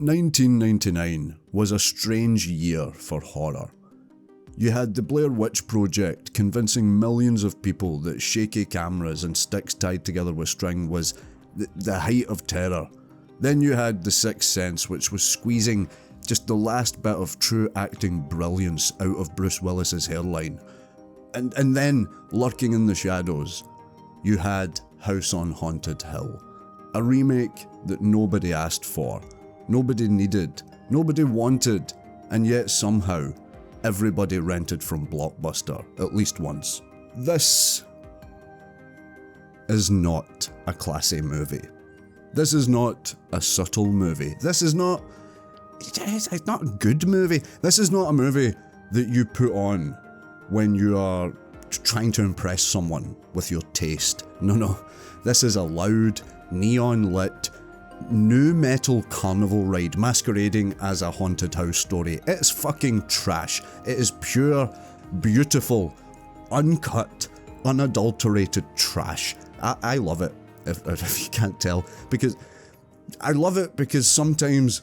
1999 was a strange year for horror. You had the Blair Witch Project convincing millions of people that shaky cameras and sticks tied together with string was the height of terror. Then you had The Sixth Sense, which was squeezing just the last bit of true acting brilliance out of Bruce Willis's hairline. And then, lurking in the shadows, you had House on Haunted Hill, a remake that nobody asked for, nobody needed, nobody wanted, and yet somehow everybody rented from Blockbuster at least once. This is not a classy movie. This is not a subtle movie. This is not... It's not a good movie. This is not a movie that you put on when you are trying to impress someone with your taste. No. This is a loud, neon-lit, nu metal carnival ride masquerading as a haunted house story. It's fucking trash. It is pure, beautiful, uncut, unadulterated trash. I love it, if you can't tell, because I love it because sometimes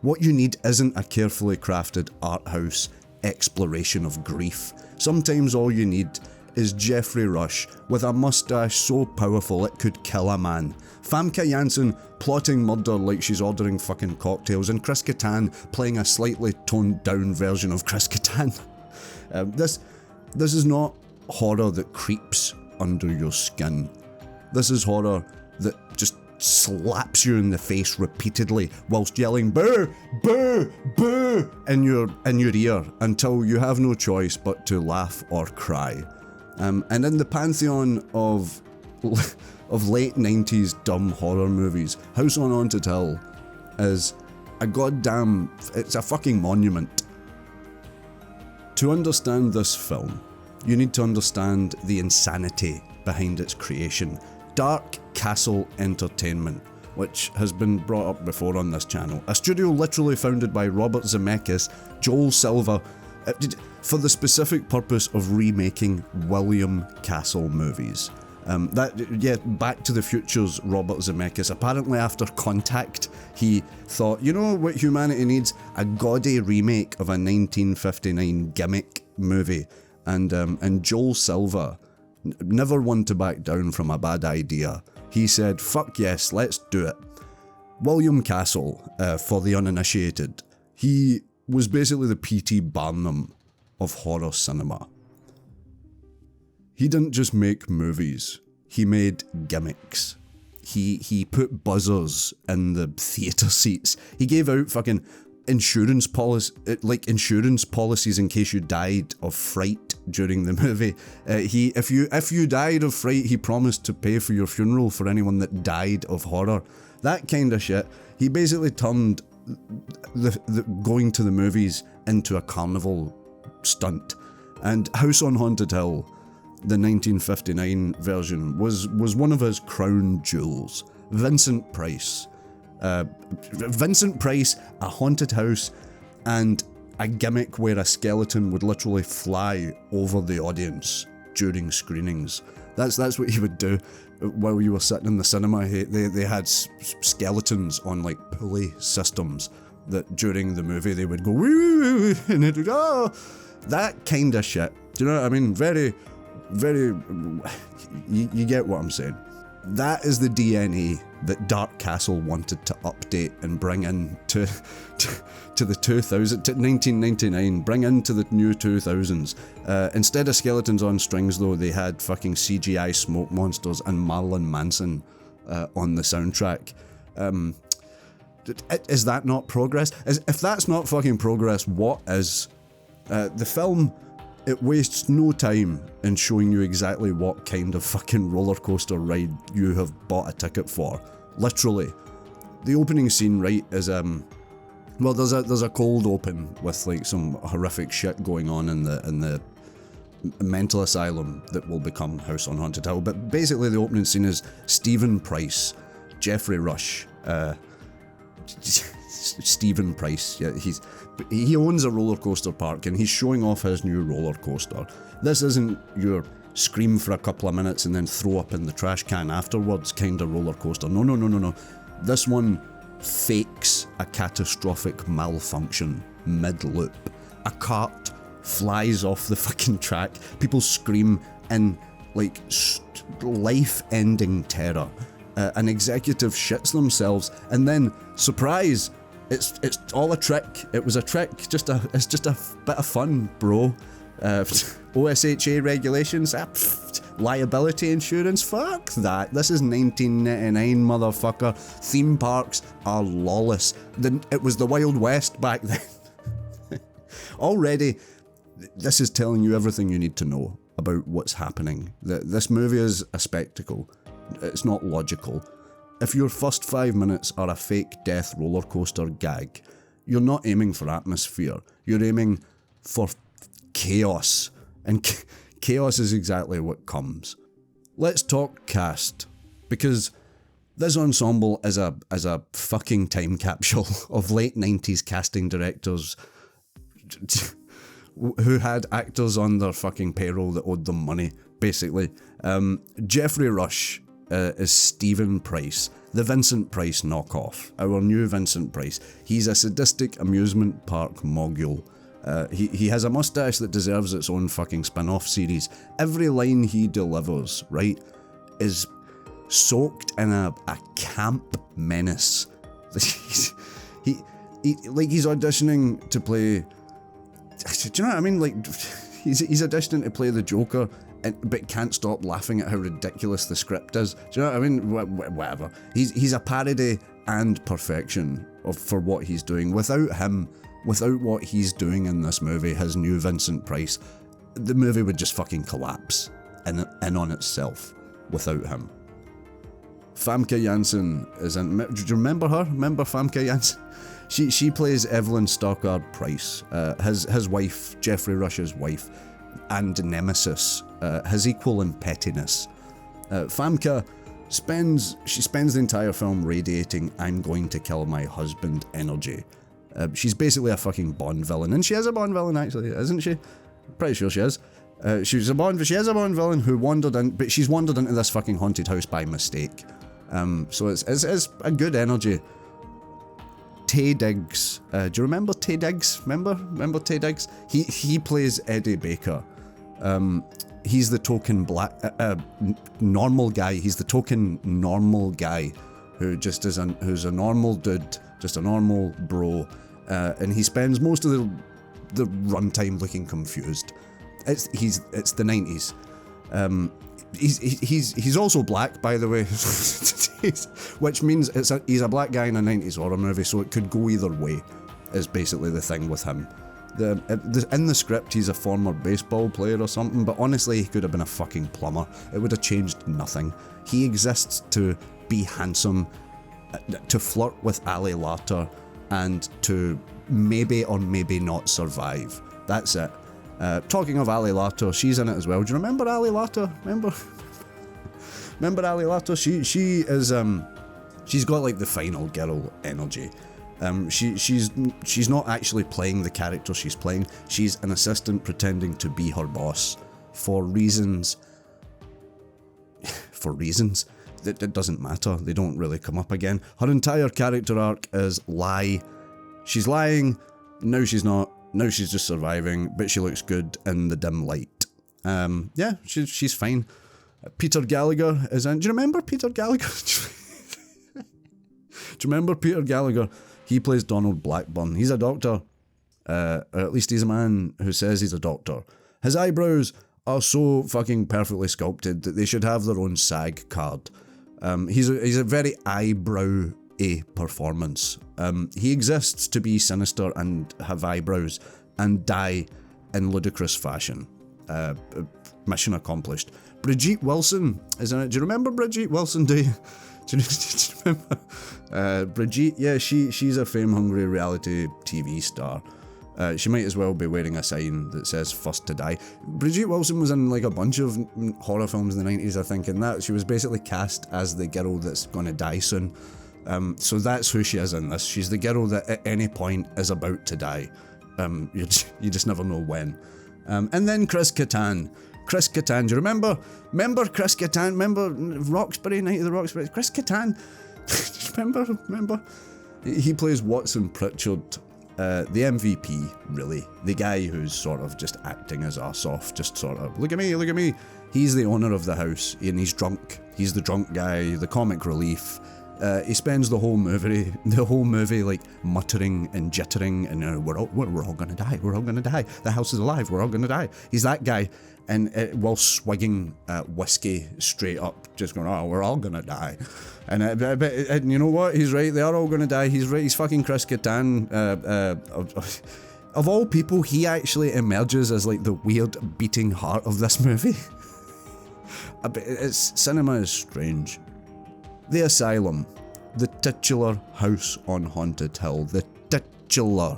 what you need isn't a carefully crafted art house exploration of grief. Sometimes all you need is Geoffrey Rush with a moustache so powerful it could kill a man, Famke Janssen plotting murder like she's ordering fucking cocktails, and Chris Kattan playing a slightly toned down version of Chris Kattan. This is not horror that creeps under your skin. This is horror that just slaps you in the face repeatedly whilst yelling boo, boo, boo in your ear until you have no choice but to laugh or cry. And in the pantheon of late 90s dumb horror movies, House on Haunted Hill is it's a fucking monument. To understand this film, you need to understand the insanity behind its creation. Dark Castle Entertainment, which has been brought up before on this channel. A studio literally founded by Robert Zemeckis, Joel Silver, for the specific purpose of remaking William Castle movies. Back to the Future's Robert Zemeckis. Apparently after Contact, he thought, you know what humanity needs? A gaudy remake of a 1959 gimmick movie. And Joel Silver, never one to back down from a bad idea, he said, fuck yes, let's do it. William Castle, for the uninitiated, he was basically the P.T. Barnum of horror cinema. He didn't just make movies, he made gimmicks. He put buzzers in the theatre seats. He gave out fucking insurance policies in case you died of fright during the movie. If you died of fright, he promised to pay for your funeral for anyone that died of horror. That kind of shit. He basically turned the going to the movies into a carnival stunt. And House on Haunted Hill, the 1959 version, was one of his crown jewels. Vincent Price, a haunted house, and a gimmick where a skeleton would literally fly over the audience during screenings. That's what he would do while you were sitting in the cinema. They had skeletons on like pulley systems that during the movie they would go woo, and it would that kind of shit. Do you know what I mean? Very, very. You get what I'm saying. That is the DNA that Dark Castle wanted to update and bring in to the 2000s, to 1999, bring into the new 2000s. Instead of skeletons on strings though, they had fucking CGI smoke monsters and Marilyn Manson on the soundtrack. Is that not progress? If that's not fucking progress, what is? The film, it wastes no time in showing you exactly what kind of fucking roller coaster ride you have bought a ticket for. Literally. The opening scene, right, is well, there's a cold open with like some horrific shit going on in the mental asylum that will become House on Haunted Hill. But basically the opening scene is Stephen Price, Geoffrey Rush, Stephen Price, yeah, he owns a roller coaster park and he's showing off his new roller coaster. This isn't your scream for a couple of minutes and then throw up in the trash can afterwards kind of roller coaster. No. This one fakes a catastrophic malfunction mid-loop. A cart flies off the fucking track. People scream in like life-ending terror. An executive shits themselves, and then surprise! It's all a trick. It was a trick. It's just a bit of fun, bro. OSHA regulations, liability insurance, fuck that. This is 1999, motherfucker. Theme parks are lawless. It was the Wild West back then. Already, this is telling you everything you need to know about what's happening. This movie is a spectacle. It's not logical. If your first 5 minutes are a fake death roller coaster gag, you're not aiming for atmosphere. You're aiming for chaos. And chaos is exactly what comes. Let's talk cast. Because this ensemble is a fucking time capsule of late 90s casting directors who had actors on their fucking payroll that owed them money, basically. Geoffrey Rush is Stephen Price, the Vincent Price knockoff, our new Vincent Price. He's a sadistic amusement park mogul. He has a mustache that deserves its own fucking spin-off series. Every line he delivers, right, is soaked in a camp menace. He's auditioning to play. Do you know what I mean? Like, he's auditioning to play the Joker, but can't stop laughing at how ridiculous the script is. Do you know what I mean? Whatever. He's a parody and perfection for what he's doing. Without him, without what he's doing in this movie, his new Vincent Price, the movie would just fucking collapse in on itself without him. Famke Janssen is in. Do you remember her? Remember Famke Janssen? She plays Evelyn Stockard Price, his wife, Geoffrey Rush's wife, and nemesis, his equal in pettiness. Famke spends the entire film radiating "I'm going to kill my husband" energy. She's basically a fucking Bond villain, and she is a Bond villain actually, isn't she? Pretty sure she is. She is a Bond villain who wandered in, but she's wandered into this fucking haunted house by mistake. So it's a good energy. Taye Diggs, do you remember Taye Diggs? Remember Taye Diggs? He plays Eddie Baker. He's the token normal guy. He's the token normal guy who just who's a normal dude, just a normal bro, and he spends most of the runtime looking confused. It's the 90s. He's also black, by the way, which means he's a black guy in a 90s horror movie, so it could go either way, is basically the thing with him. In the script, he's a former baseball player or something, but honestly, he could have been a fucking plumber. It would have changed nothing. He exists to be handsome, to flirt with Ali Larter, and to maybe or maybe not survive. That's it. Talking of Ali Larter, she's in it as well. Do you remember Ali Larter? Remember Ali Larter? She is she's got like the final girl energy. She's not actually playing the character she's playing. She's an assistant pretending to be her boss for reasons. It doesn't matter. They don't really come up again. Her entire character arc is lie. She's lying. Now she's not. Now she's just surviving, but she looks good in the dim light. Yeah, she's fine. Peter Gallagher is in. Do you remember Peter Gallagher? Do you remember Peter Gallagher? He plays Donald Blackburn. He's a doctor. Or at least he's a man who says he's a doctor. His eyebrows are so fucking perfectly sculpted that they should have their own SAG card. He's a very eyebrow-y performance. He exists to be sinister and have eyebrows and die in ludicrous fashion. Mission accomplished. Brigitte Wilson is in it. Do you remember Brigitte Wilson? Do you remember? Brigitte, yeah, she's a fame-hungry reality TV star. She might as well be wearing a sign that says "First to Die." Brigitte Wilson was in like a bunch of horror films in the 90s, I think, and that she was basically cast as the girl that's gonna die soon. So that's who she is in this. She's the girl that at any point is about to die. You just never know when. And then Chris Kattan. Chris Kattan, do you remember? Remember Chris Kattan? Remember Roxbury, Night of the Roxbury? Chris Kattan. Remember? He plays Watson Pritchard, the MVP, really. The guy who's sort of just acting his arse off, just sort of, look at me, look at me. He's the owner of the house, and he's drunk. He's the drunk guy, the comic relief. He spends the whole movie like muttering and jittering, and we're all gonna die, we're all gonna die. The house is alive, we're all gonna die. He's that guy, and while swigging whiskey straight up, just going, oh, we're all gonna die. And you know what? He's right. They are all gonna die. He's right. He's fucking Chris Kattan. Of all people, he actually emerges as like the weird beating heart of this movie. Cinema is strange. The Asylum, the titular house on Haunted Hill, the titular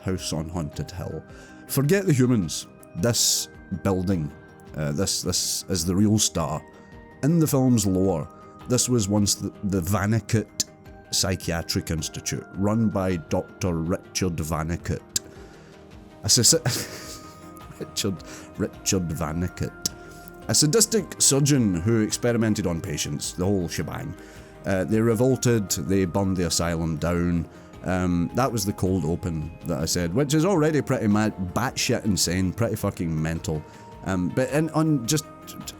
house on Haunted Hill. Forget the humans. This building, this is the real star. In the film's lore, this was once the Vannicut Psychiatric Institute, run by Dr. Richard Vannicut. Richard Vannicut. A sadistic surgeon who experimented on patients, the whole shebang. They revolted, they burned the asylum down. That was the cold open that I said, which is already pretty mad, batshit insane, pretty fucking mental. But just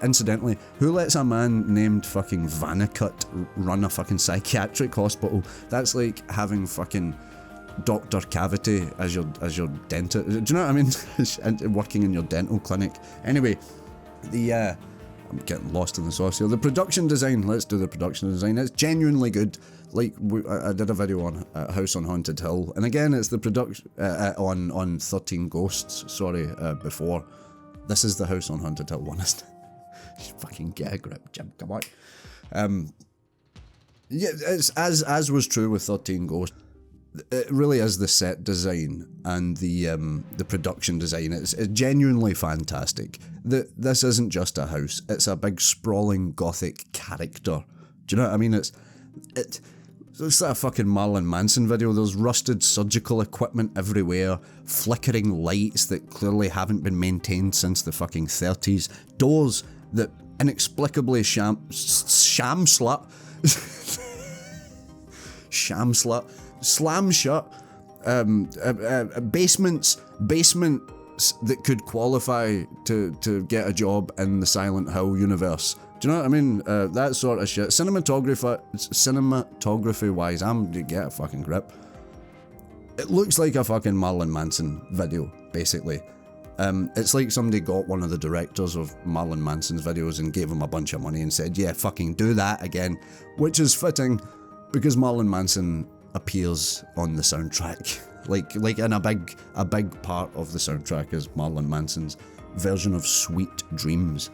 incidentally, who lets a man named fucking Vannicut run a fucking psychiatric hospital? That's like having fucking Dr. Cavity as your dentist. Do you know what I mean? Working in your dental clinic. Anyway, I'm getting lost in the sauce here. The production design, let's do the production design. It's genuinely good. Like, I did a video on House on Haunted Hill, and again, it's the production on 13 Ghosts. Sorry, before. This is the House on Haunted Hill one. Just fucking get a grip, Jim. Come on. Yeah, it's as was true with 13 Ghosts. It really is the set design and the production design. It's genuinely fantastic. This isn't just a house. It's a big sprawling gothic character. Do you know what I mean? It's like a fucking Marilyn Manson video. There's rusted surgical equipment everywhere, flickering lights that clearly haven't been maintained since the fucking 30s, doors that inexplicably sham slut, slam shut, basements that could qualify to get a job in the Silent Hill universe. Do you know what I mean? That sort of shit. Cinematography wise, get a fucking grip. It looks like a fucking Marilyn Manson video, basically. It's like somebody got one of the directors of Marilyn Manson's videos and gave him a bunch of money and said, yeah, fucking do that again. Which is fitting, because Marilyn Manson appears on the soundtrack. like in a big part of the soundtrack is Marilyn Manson's version of Sweet Dreams.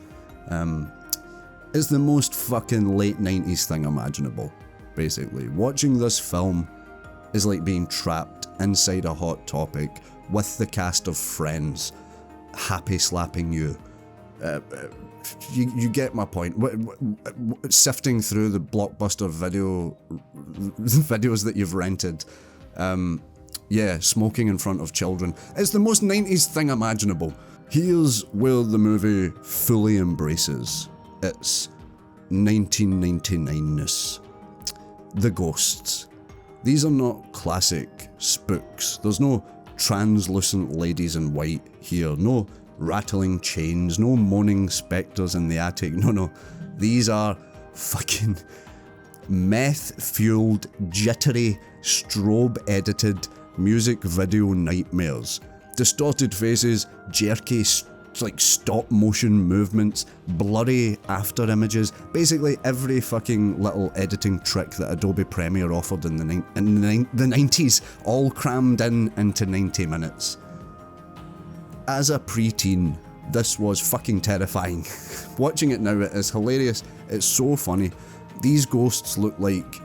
It's the most fucking late 90s thing imaginable, basically. Watching this film is like being trapped inside a Hot Topic with the cast of Friends happy slapping you. You get my point. Sifting through the Blockbuster videos that you've rented. Yeah, smoking in front of children. It's the most 90s thing imaginable. Here's where the movie fully embraces its 1999-ness. The ghosts. These are not classic spooks. There's no translucent ladies in white here, no rattling chains, no moaning spectres in the attic. No. These are fucking meth-fueled, jittery, strobe-edited music video nightmares. Distorted faces, jerky, like stop-motion movements, blurry after images, basically every fucking little editing trick that Adobe Premiere offered in the 90s, all crammed into 90 minutes. As a preteen, this was fucking terrifying. Watching it now, it is hilarious, it's so funny. These ghosts look like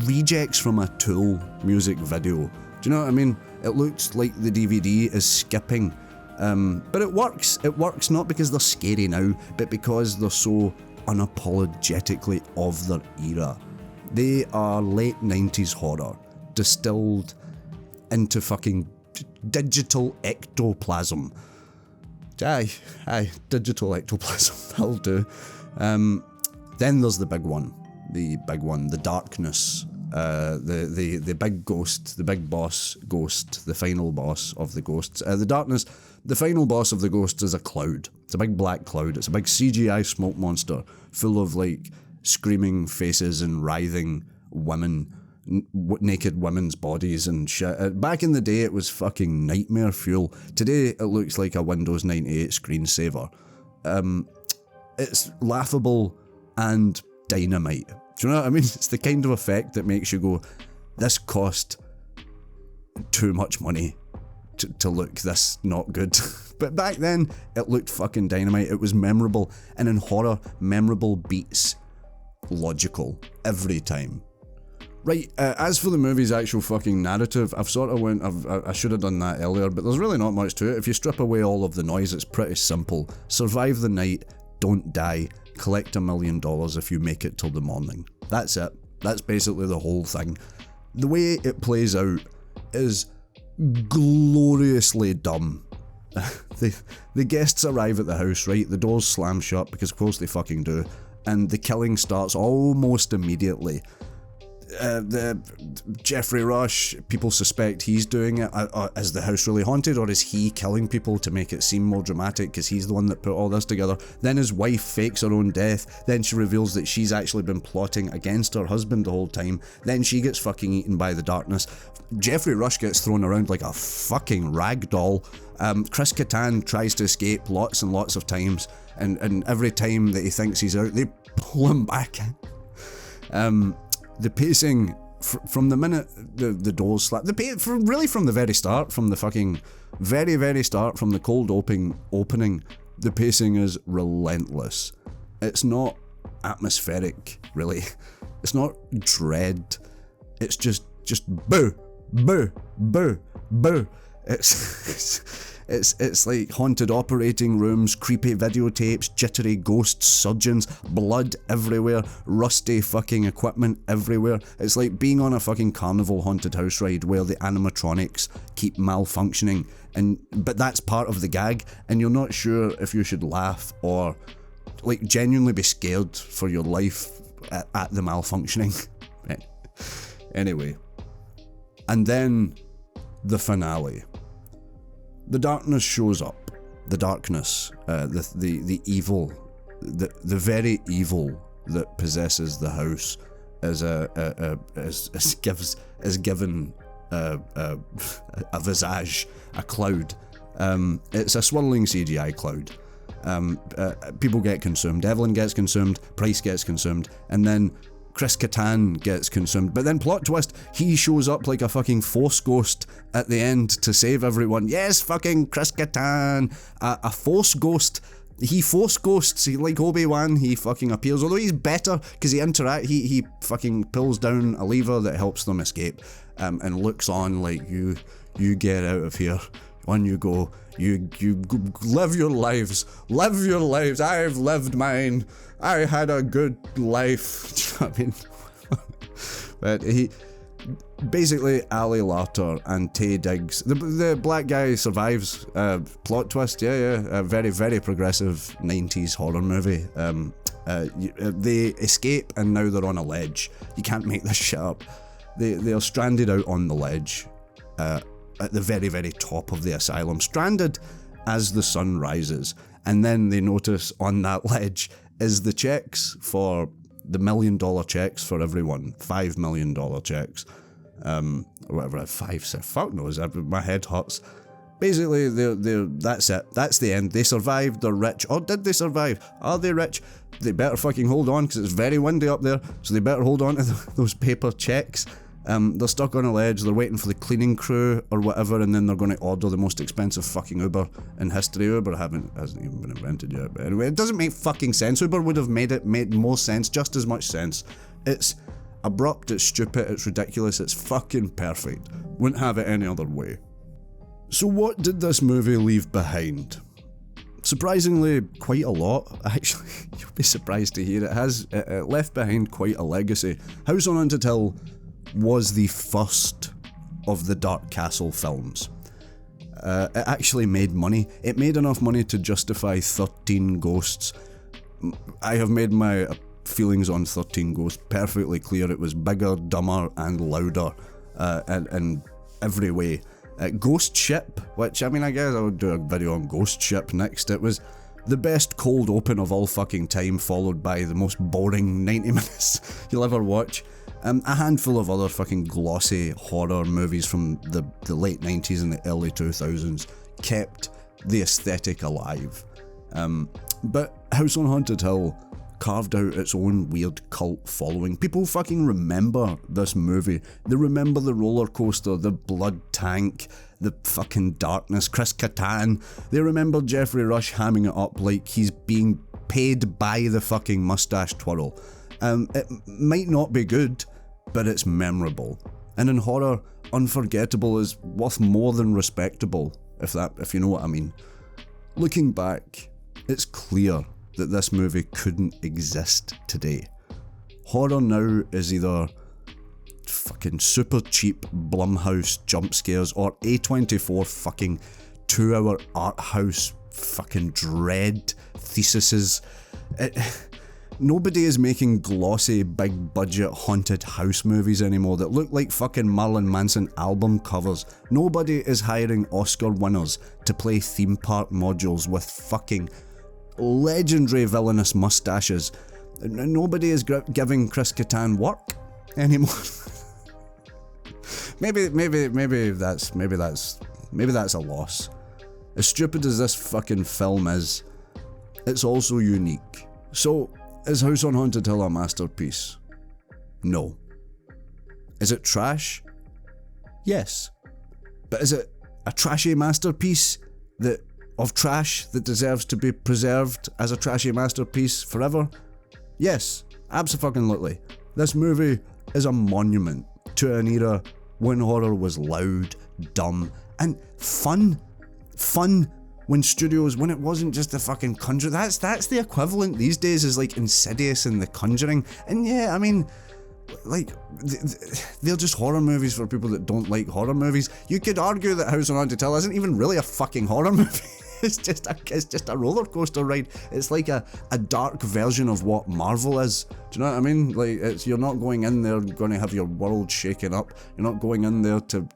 rejects from a Tool music video. Do you know what I mean? It looks like the DVD is skipping. But it works. It works not because they're scary now, but because they're so unapologetically of their era. They are late 90s horror, distilled into fucking digital ectoplasm. Aye, digital ectoplasm, that'll do. Then there's the big one. the big one, the darkness, the big ghost, the big boss ghost, the final boss of the ghosts. The darkness, the final boss of the ghosts is a cloud. It's a big black cloud. It's a big CGI smoke monster full of like screaming faces and writhing women, naked women's bodies and shit. Back in the day, it was fucking nightmare fuel. Today, it looks like a Windows 98 screensaver. It's laughable and dynamite. Do you know what I mean? It's the kind of effect that makes you go, this cost too much money to look this not good. But back then, it looked fucking dynamite. It was memorable. And in horror, memorable beats logical every time. Right, as for the movie's actual fucking narrative, I've sort of I should have done that earlier, but there's really not much to it. If you strip away all of the noise, it's pretty simple. Survive the night, don't die, collect $1 million if you make it till the morning. That's it. That's basically the whole thing. The way it plays out is gloriously dumb. The guests arrive at the house, right? The doors slam shut, because of course they fucking do, and the killing starts almost immediately. The Geoffrey Rush, people suspect he's doing it. Is the house really haunted, or is he killing people to make it seem more dramatic because he's the one that put all this together? Then his wife fakes her own death. Then she reveals that she's actually been plotting against her husband the whole time. Then she gets fucking eaten by the darkness. Geoffrey Rush gets thrown around like a fucking rag doll. Chris Kattan tries to escape lots and lots of times, and every time that he thinks he's out, they pull him back in. The pacing, from the minute the doors slap, really from the very start, from the fucking very, very start, from the cold opening, the pacing is relentless. It's not atmospheric, really. It's not dread. It's just boo, boo, boo, boo. It's like haunted operating rooms, creepy videotapes, jittery ghosts, surgeons, blood everywhere, rusty fucking equipment everywhere. It's like being on a fucking carnival haunted house ride where the animatronics keep malfunctioning, but that's part of the gag, and you're not sure if you should laugh or like genuinely be scared for your life at the malfunctioning. Anyway, and then the finale. The darkness shows up. The darkness, the evil, the very evil that possesses the house is given a visage, a cloud. It's a swirling CGI cloud. People get consumed. Evelyn gets consumed. Price gets consumed, and then Chris Kattan gets consumed. But then, plot twist, he shows up like a fucking force ghost at the end to save everyone. Yes, fucking Chris Kattan, a force ghost. He force ghosts. He, like Obi-Wan, he fucking appears. Although he's better because he fucking pulls down a lever that helps them escape, and looks on like, you get out of here. On you go. You live your lives. Live your lives. I've lived mine. I had a good life. Do you know what I mean? But he basically, Ali Larter and Taye Diggs. The black guy survives. Plot twist. Yeah. A very, very progressive 90's horror movie. They escape and now they're on a ledge. You can't make this shit up. They are stranded out on the ledge. At the very, very top of the asylum, stranded as the sun rises, and then they notice on that ledge is the checks for the $1 million checks for everyone, $5 million checks, whatever, fuck knows, my head hurts. Basically, that's it, that's the end. They survived, they're rich. Or did they survive? Are they rich? They better fucking hold on, because it's very windy up there, so they better hold on to those paper checks. They're stuck on a ledge, they're waiting for the cleaning crew or whatever, and then they're going to order the most expensive fucking Uber in history. Uber hasn't even been invented yet, but anyway, it doesn't make fucking sense. Uber would have made more sense, just as much sense. It's abrupt, it's stupid, it's ridiculous, it's fucking perfect. Wouldn't have it any other way. So what did this movie leave behind? Surprisingly, quite a lot. Actually, you'll be surprised to hear it left behind quite a legacy. House on Haunted Hill was the first of the Dark Castle films. It actually made money. It made enough money to justify 13 ghosts. I have made my feelings on 13 Ghosts perfectly clear. It was bigger, dumber, and louder in every way. Ghost Ship, which, I mean, I guess I would do a video on Ghost Ship next. It was the best cold open of all fucking time, followed by the most boring 90 minutes you'll ever watch. A handful of other fucking glossy horror movies from the late 90s and the early 2000s kept the aesthetic alive. But House on Haunted Hill carved out its own weird cult following. People fucking remember this movie. They remember the roller coaster, the blood tank, the fucking darkness, Chris Kattan. They remember Geoffrey Rush hamming it up like he's being paid by the fucking moustache twirl. It might not be good, but it's memorable. And in horror, unforgettable is worth more than respectable, if you know what I mean. Looking back, it's clear that this movie couldn't exist today. Horror now is either fucking super cheap Blumhouse jump scares or A24 fucking 2-hour art house fucking dread theses. Nobody is making glossy, big budget haunted house movies anymore that look like fucking Marilyn Manson album covers. Nobody is hiring Oscar winners to play theme park modules with fucking legendary villainous mustaches. Nobody is giving Chris Kattan work anymore. maybe that's a loss. As stupid as this fucking film is, it's also unique. So, is House on Haunted Hill a masterpiece? No. Is it trash? Yes. But is it a trashy masterpiece of trash that deserves to be preserved as a trashy masterpiece forever? Yes, abso-fucking-lutely. This movie is a monument to an era when horror was loud, dumb, and fun. When it wasn't just the fucking Conjuring. That's the equivalent these days is like Insidious and The Conjuring. And yeah, I mean, like, they're just horror movies for people that don't like horror movies. You could argue that House on Haunted Hill isn't even really a fucking horror movie. It's just a roller coaster ride. It's like a dark version of what Marvel is. Do you know what I mean? Like, you're not going in there going to have your world shaken up. You're not going in there to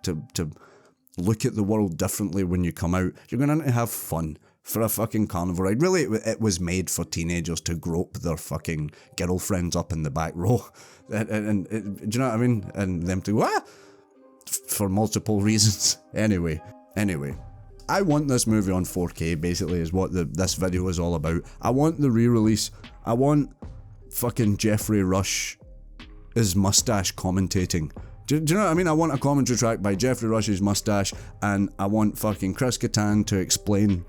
look at the world differently when you come out. You're going to have fun for a fucking carnival ride. Really, it was made for teenagers to grope their fucking girlfriends up in the back row. And do you know what I mean? And them to, for multiple reasons. Anyway. I want this movie on 4K, basically, is what this video is all about. I want the re-release. I want fucking Geoffrey Rush, his mustache commentating. Do you know what I mean? I want a commentary track by Geoffrey Rush's mustache, and I want fucking Chris Kattan to explain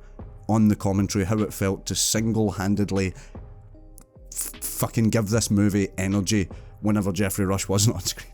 on the commentary how it felt to single-handedly fucking give this movie energy whenever Geoffrey Rush wasn't on screen.